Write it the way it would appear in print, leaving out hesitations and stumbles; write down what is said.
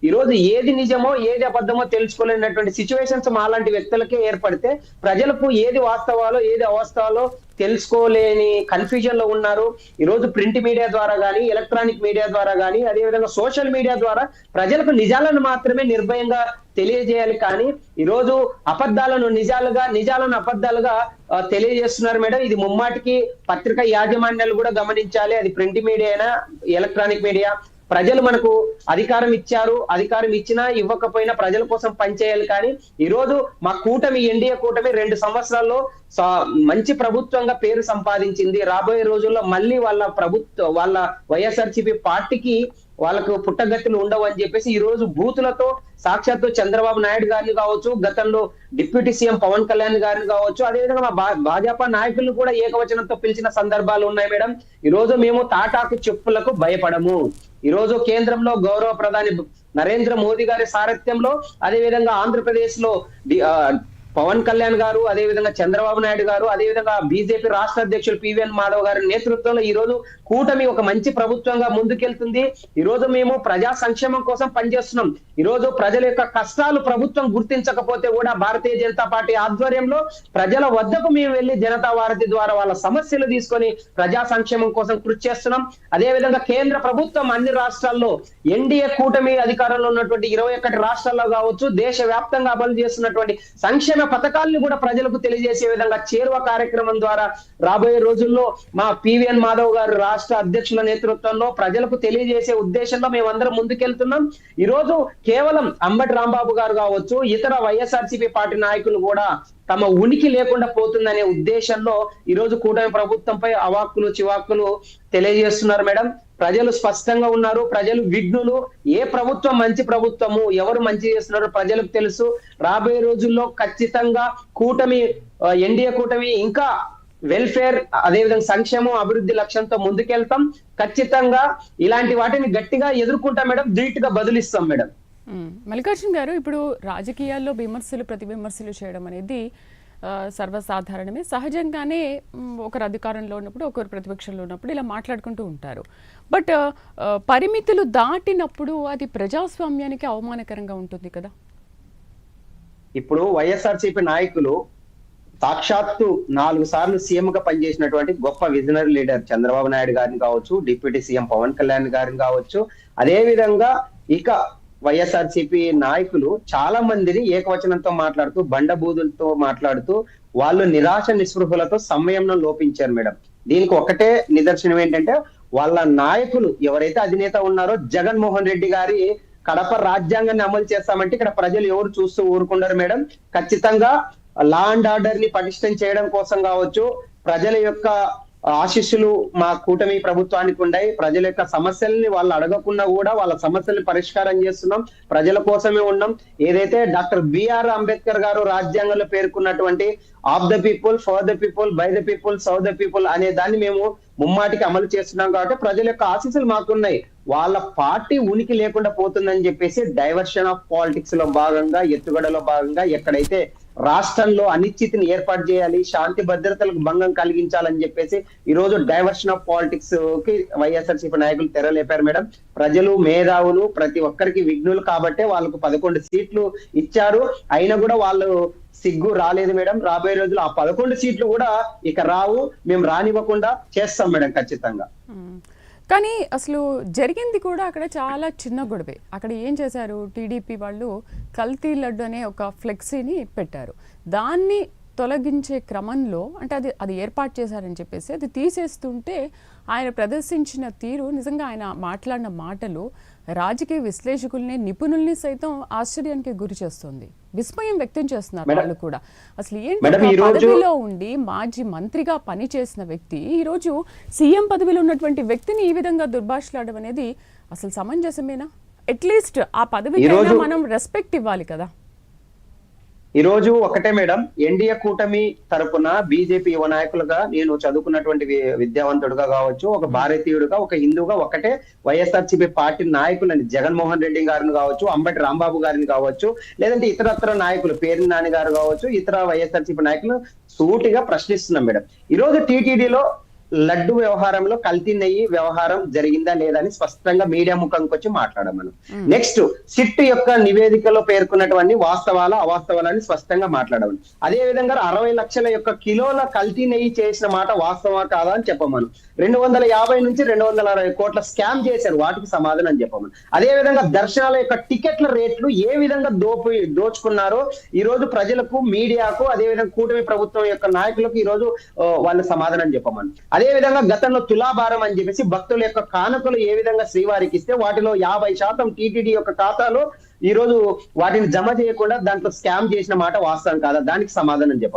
ఈ రోజు ఏది నిజమో ఏది అబద్ధమో తెలుసుకోలేనటువంటి సిచ్యువేషన్స్ మాలాంటి వ్యక్తులకే ఏర్పడితే ప్రజలకు ఏది వాస్తవాలో ఏది అవాస్తవాలో తెలుసుకోలేని కన్ఫ్యూజన్ లో ఉన్నారు. ఈ రోజు ప్రింట్ మీడియా ద్వారా గానీ, ఎలక్ట్రానిక్ మీడియా ద్వారా గానీ, అదేవిధంగా సోషల్ మీడియా ద్వారా ప్రజలకు నిజాలను మాత్రమే నిర్భయంగా తెలియజేయాలి. కానీ ఈ రోజు అబద్ధాలను నిజాలుగా, నిజాలను అబద్ధాలుగా తెలియజేస్తున్నారు మేడం. ఇది ముమ్మాటికి పత్రికా యాజమాన్యాలు కూడా గమనించాలి. అది ప్రింట్ మీడియా అయినా, ఎలక్ట్రానిక్ మీడియా. ప్రజలు మనకు అధికారం ఇచ్చారు, అధికారం ఇచ్చినా ఇవ్వకపోయినా ప్రజల కోసం పనిచేయాలి. కానీ ఈ రోజు మా కూటమి, ఎన్డీఏ కూటమి 2 సంవత్సరాల్లో మంచి ప్రభుత్వంగా పేరు సంపాదించింది. రాబోయే రోజుల్లో మళ్ళీ వాళ్ళ వైఎస్ఆర్సీపీ పార్టీకి వాళ్ళకు పుట్టగతులు ఉండవు అని చెప్పేసి ఈ రోజు బూతులతో సాక్షాత్తు చంద్రబాబు నాయుడు గారిని కావచ్చు, గతంలో డిప్యూటీ సీఎం పవన్ కళ్యాణ్ గారిని కావచ్చు, అదేవిధంగా మా భాజపా నాయకులను కూడా ఏకవచనంతో పిలిచిన సందర్భాలు ఉన్నాయి మేడం. ఈ రోజు మేము తాటాకు చెప్పులకు భయపడము. ఈ రోజు కేంద్రంలో గౌరవ ప్రధాని నరేంద్ర మోదీ గారి సారథ్యంలో, అదేవిధంగా ఆంధ్రప్రదేశ్ లో పవన్ కళ్యాణ్ గారు, అదేవిధంగా చంద్రబాబు నాయుడు గారు, అదేవిధంగా బీజేపీ రాష్ట్ర అధ్యక్షులు పివిఎన్ మాధవ్ గారి నేతృత్వంలో ఈ రోజు కూటమి ఒక మంచి ప్రభుత్వంగా ముందుకెళ్తుంది. ఈ రోజు మేము ప్రజా సంక్షేమం కోసం పనిచేస్తున్నాం. ఈ రోజు ప్రజల యొక్క కష్టాలు ప్రభుత్వం గుర్తించకపోతే కూడా భారతీయ జనతా పార్టీ ఆధ్వర్యంలో ప్రజల వద్దకు మేము వెళ్లి జనతా వారధి ద్వారా వాళ్ళ సమస్యలు తీసుకొని ప్రజా సంక్షేమం కోసం కృషి చేస్తున్నాం. అదేవిధంగా కేంద్ర ప్రభుత్వం అన్ని రాష్ట్రాల్లో ఎన్డీఏ కూటమి అధికారంలో ఉన్నటువంటి 21 రాష్ట్రాల్లో కావచ్చు, దేశ వ్యాప్తంగా అమలు చేస్తున్నటువంటి సంక్షేమ పథకాలను కూడా ప్రజలకు తెలియజేసే విధంగా చేరువ కార్యక్రమం ద్వారా రాబోయే రోజుల్లో మా పివిఎన్ మాధవ్ గారు రాష్ట్ర అధ్యక్షుల నేతృత్వంలో ప్రజలకు తెలియజేసే ఉద్దేశంలో మేమందరం ముందుకెళ్తున్నాం. ఈ రోజు కేవలం అంబటి రాంబాబు గారు కావచ్చు, ఇతర వైఎస్ఆర్సీపీ పార్టీ నాయకులు కూడా తమ ఉనికి లేకుండా పోతుందనే ఉద్దేశంలో ఈ రోజు కూటమి ప్రభుత్వంపై అవాక్కులు చివాక్కులు తెలియజేస్తున్నారు మేడం. ప్రజలు స్పష్టంగా ఉన్నారు, ప్రజలు విఘ్నులు. ఏ ప్రభుత్వం మంచి ప్రభుత్వము, ఎవరు మంచి చేస్తున్నారో ప్రజలకు తెలుసు. రాబోయే రోజుల్లో ఖచ్చితంగా కూటమి, ఎన్డీఏ కూటమి ఇంకా వెల్ఫేర్, అదేవిధంగా సంక్షేమం, అభివృద్ధి లక్ష్యంతో ముందుకెళ్తాం. ఖచ్చితంగా ఇలాంటి వాటిని గట్టిగా ఎదుర్కొంటాం మేడం, ధీటుగా బదులిస్తాం మేడం. మల్లికార్జున్ గారు, ఇప్పుడు రాజకీయాల్లో విమర్శలు ప్రతి విమర్శలు చేయడం అనేది సర్వసాధారణమే. సహజంగానే ఒకరు అధికారంలో ఉన్నప్పుడు, ఒకరు ప్రతిపక్షంలో ఉన్నప్పుడు ఇలా మాట్లాడుకుంటూ ఉంటారు. బట్ పరిమితులు దాటినప్పుడు అది ప్రజాస్వామ్యానికి అవమానకరంగా ఉంటుంది కదా. ఇప్పుడు వైఎస్ఆర్సీపీ నాయకులు సాక్షాత్తు 4 సార్లు సీఎం గా పనిచేసినటువంటి గొప్ప విజనరీ లీడర్ చంద్రబాబు నాయుడు గారిని కావచ్చు, డిప్యూటీ సీఎం పవన్ కళ్యాణ్ గారిని కావచ్చు, అదే విధంగా ఇక వైఎస్ఆర్సీపీ నాయకులు చాలా మందిని ఏకవచనంతో మాట్లాడుతూ, బండబూదులతో మాట్లాడుతూ వాళ్ళు నిరాశ నిస్పృహలతో సంయమనం లోపించారు మేడం. దీనికి ఒకటే నిదర్శనం ఏంటంటే, వాళ్ళ నాయకులు ఎవరైతే అధినేత ఉన్నారో జగన్మోహన్ రెడ్డి గారి కడప రాజ్యాంగాన్ని అమలు చేస్తామంటే ఇక్కడ ప్రజలు ఎవరు చూస్తూ ఊరుకున్నారు మేడం. ఖచ్చితంగా లా అండ్ ఆర్డర్ ని పటిష్టం చేయడం కోసం కావచ్చు, ప్రజల యొక్క ఆశీస్సులు మా కూటమి ప్రభుత్వానికి ఉన్నాయి. ప్రజల యొక్క సమస్యల్ని వాళ్ళు అడగకుండా కూడా వాళ్ళ సమస్యల్ని పరిష్కారం చేస్తున్నాం, ప్రజల కోసమే ఉన్నాం. ఏదైతే డాక్టర్ బిఆర్ అంబేద్కర్ గారు రాజ్యాంగంలో పేర్కొన్నటువంటి of the people, for the people, by the people, serve the people అనే దాన్ని మేము ముమ్మాటికి అమలు చేస్తున్నాం. కాబట్టి ప్రజల యొక్క ఆశీస్సులు మాకున్నాయి. వాళ్ళ పార్టీ ఉనికి లేకుండా పోతుందని చెప్పేసి డైవర్షన్ ఆఫ్ పాలిటిక్స్ లో భాగంగా, ఎత్తుగడలో భాగంగా ఎక్కడైతే రాష్ట్రంలో అనిశ్చితిని ఏర్పాటు చేయాలి, శాంతి భద్రతలకు భంగం కలిగించాలని చెప్పేసి ఈ రోజు డైవర్షన్ ఆఫ్ పాలిటిక్స్ కి వైఎస్ఆర్సీపీ నాయకులు తెరలేపారు మేడం. ప్రజలు మేధావులు, ప్రతి ఒక్కరికి విఘ్నులు కాబట్టే వాళ్ళకు 11 సీట్లు ఇచ్చారు. అయినా కూడా వాళ్ళు సిగ్గు రాలేదు మేడం. రాబోయే రోజులు ఆ 11 సీట్లు కూడా ఇక రావు, మేము రానివ్వకుండా చేస్తాం మేడం ఖచ్చితంగా. కానీ అసలు జరిగింది కూడా అక్కడ చాలా చిన్న గొడవే. అక్కడ ఏం చేశారు, టీడీపీ వాళ్ళు కల్తీ లడ్డు అనే ఒక ఫ్లెక్సీని పెట్టారు. దాన్ని తొలగించే క్రమంలో, అంటే అది ఏర్పాటు చేశారని చెప్పేసి అది తీసేస్తుంటే ఆయన ప్రదర్శించిన తీరు, నిజంగా ఆయన మాట్లాడిన మాటలు రాజకీయ విశ్లేషకుల్ని, నిపుణుల్ని సైతం ఆశ్చర్యానికి గురి చేస్తుంది. విస్మయం వ్యక్తం చేస్తున్నారు వాళ్ళు కూడా. అసలు ఏంటి, పదవిలో ఉండి మాజీ మంత్రిగా పనిచేసిన వ్యక్తి ఈ రోజు సీఎం పదవిలో ఉన్నటువంటి వ్యక్తిని ఈ విధంగా దుర్భాషలాడడం అనేది అసలు సమంజసమేనా? అట్లీస్ట్ ఆ పదవికి మనం రెస్పెక్ట్ ఇవ్వాలి కదా. ఈ రోజు ఒకటే మేడం, ఎన్డీఏ కూటమి తరపున బీజేపీ యువ నాయకులుగా నేను చదువుకున్నటువంటి విద్యావంతుడుగా కావచ్చు, ఒక భారతీయుడుగా, ఒక హిందూగా ఒకటే వైఎస్ఆర్సీపీ పార్టీ నాయకులని జగన్మోహన్ రెడ్డి గారిని కావచ్చు, అంబటి రాంబాబు గారిని కావచ్చు, లేదంటే ఇతరత్ర నాయకులు పేర్ని నాని గారు కావచ్చు, ఇతర వైఎస్ఆర్సీపీ నాయకులు సూటిగా ప్రశ్నిస్తున్నాం మేడం. ఈ రోజు టీటీడీలో లడ్డు వ్యవహారంలో కల్తీ నెయ్యి వ్యవహారం జరిగిందా లేదా అని స్పష్టంగా మీడియా ముఖంకి వచ్చి మాట్లాడమను. నెక్స్ట్ సిట్ యొక్క నివేదికలో పేర్కొన్నటువంటి వాస్తవాల అవాస్తవాలని స్పష్టంగా మాట్లాడమను. అదే విధంగా 60 లక్షల యొక్క కిలోల కల్తీ నెయ్యి చేసిన మాట వాస్తవా కాదా అని చెప్పమను. 250 నుంచి 260 కోట్ల స్కామ్ చేశారు, వాటికి సమాధానం చెప్పమను. అదే విధంగా దర్శనాల యొక్క టికెట్ల రేట్లు ఏ విధంగా దోచుకున్నారో ఈ రోజు ప్రజలకు, మీడియాకు, అదే విధంగా కూటమి ప్రభుత్వం యొక్క నాయకులకు ఈ రోజు వాళ్ళ సమాధానం చెప్పమను. అదే విధంగా గతంలో తులాభారం అని చెప్పేసి భక్తుల యొక్క కానుకలు ఏ విధంగా శ్రీవారికి ఇస్తే వాటిలో 50% టీటీడీ యొక్క ఖాతాలో ఈ రోజు వాటిని జమ చేయకుండా దాంట్లో స్కామ్ చేసిన మాట వాస్తవం కాదా, దానికి సమాధానం చెప్పమను.